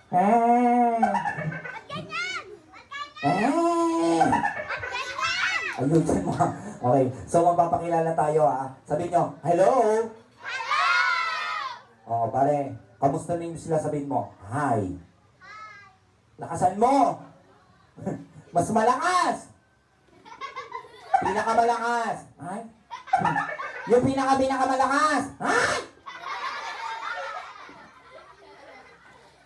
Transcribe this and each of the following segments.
Eh. Eh. Ayusin mo. Okay, so magpapakilala tayo ha. Sabihin nyo, hello? Oo, pare, kamusta nyo sila sabihin mo? Hi. Lakasan mo. Mas malakas. Pinakamalakas. Hi. Yung pinakamalakas. Hi.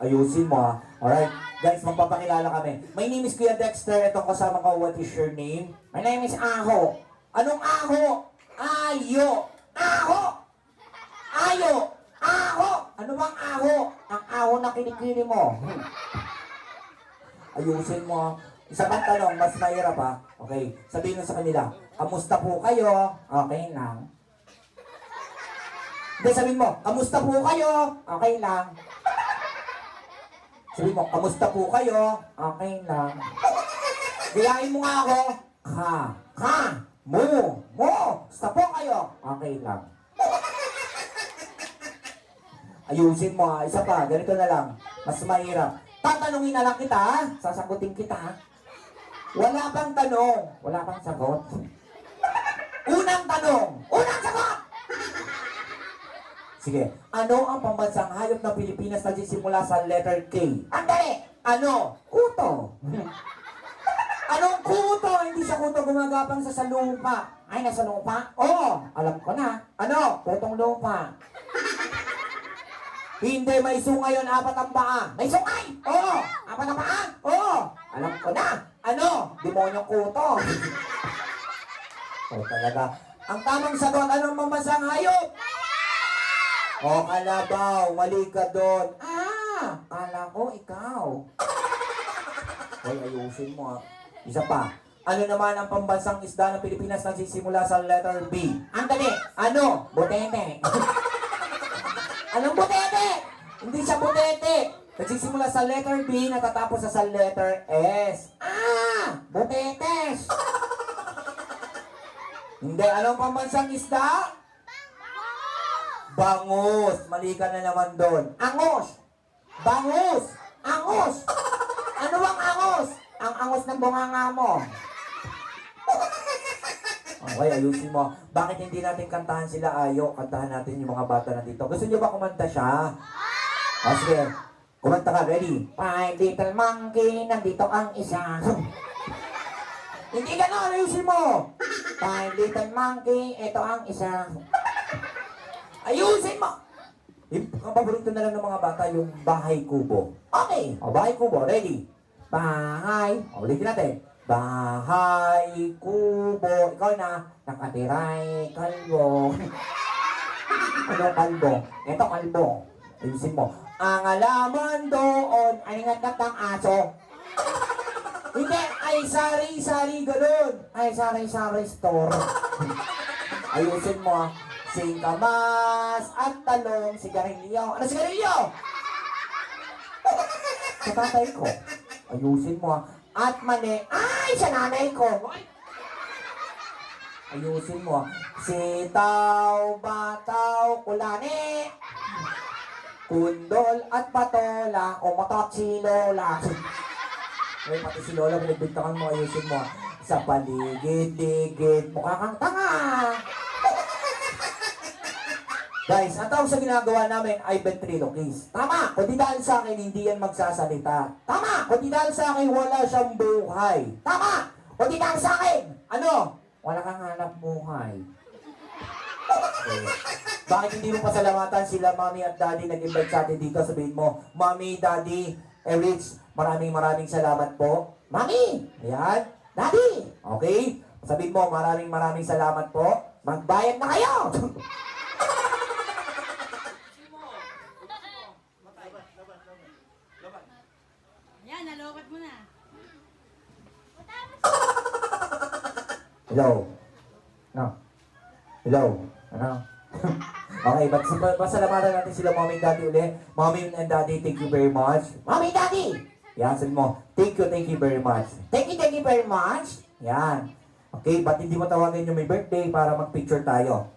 Ayusin mo ha. Alright. Guys, magpapakilala kami. My name is Kuya Dexter. Itong kasama ko, what is your name? My name is Aho. Anong Aho? Ayo. Aho. Ayo. Aho. Ano bang Aho? Ang Aho na kinikili mo. Ayusin mo. Isa pang tanong, mas mahirap ha. Okay. Sabihin mo sa kanila, kamusta po kayo? Okay lang. Hindi, sabihin mo, kamusta po kayo? Okay lang. Sabi mo, kamusta po kayo? Okay lang. Gayahin mo nga ako. Mo. Kamusta po kayo? Okay lang. Ayusin mo ha. Isa pa, ganito na lang. Mas mahirap. Tatanungin na lang kita ha. Sasagutin kita ha. Wala pang tanong. Wala pang sagot. Unang tanong. Unang sagot! Sige, ano ang pambansang hayop ng Pilipinas na nagsisimula sa letter K? Andali! Ano? Kuto. Anong kuto? Hindi sa kuto gumagapang sa lupa. Ay, nasa lupa? Oo, alam ko na. Ano? Kutong lupa. Hindi, may sungay yun, 4 ang paa. May sungay! Oo! 4 ang paa? Oo! Alam ko na. Ano? Demonyong kuto. O talaga. Ang tamang sagot, anong pambansang hayop? O, kalabaw, mali ka doon. Kala ko ikaw. Hoy, ayusin mo ha. Isa pa. Ano naman ang pambansang isda ng Pilipinas na nagsisimula sa letter B? Andali. Ano? Butete. Anong butete? Hindi siya butete. Nagsisimula sa letter B, natatapos sa letter S. Butetes. Hindi. Anong pambansang isda? Bangus. Mali ka na naman doon. Angos. Bangus. Angos. Ano bang angos? Ang angos ng bunganga mo. Okay, ayusin mo. Bakit hindi natin kantahan sila Ayo? Kantahan natin yung mga bata na dito. Gusto nyo ba kumanta siya? O sige. Kumanta ka. Ready? 5 little monkey. Nandito ang isa. Hindi gano'n. Ayusin mo. 5 little monkey. Ito ang isa. Ayusin mo! Ang paborito na lang ng mga bata, yung bahay kubo. Okay! O, bahay kubo. Ready? Bahay. O, ulitin natin. Bahay kubo. Ikaw na. Nakatiray kalbo. Ano kalbo? Ito kalbo. Ayusin mo. Ang alaman doon ay nangat ng aso. Hindi. Ay, sari-sari ganun. Ay, sari-sari store. Ayusin mo. Singkamas at talong, sigarilyo. Ano sigarilyo? Sa tatay ko. Ayusin mo. At mani. Ay, sa nanay ko. Ayusin mo. Sitaw, bataw, kulani. Kundol at patola. O mototsilola. Ay, pati si Lola, binagbintangan mo. Ayusin mo. Sa paligid-ligid, mukha kang tanga. Guys, ang tawag sa ginagawa namin ay ventriloquist. Tama! Kung di dahil sa akin, hindi yan magsasalita. Tama! Kung di dahil sa akin, wala siyang buhay. Tama! Kung di dahil sa akin, ano? Wala kang hanap buhay. Okay. Bakit hindi mo pasalamatan sila, Mami at Daddy, nag-invite sa atin dito? Sabihin mo, Mami, Daddy, Rich, maraming salamat po. Mami! Ayan. Daddy! Okay? Sabihin mo, maraming salamat po. Magbayad na kayo! Yan, nalokat mo na. Hello? No? Hello? Ano? Okay, pasalamatan natin sila Mommy and Daddy uli. Mommy and Daddy, thank you very much. Mommy and Daddy! Yan, sabi mo, thank you very much. Thank you very much. Yan. Okay, ba't hindi mo tawagan yung may birthday para mag-picture tayo?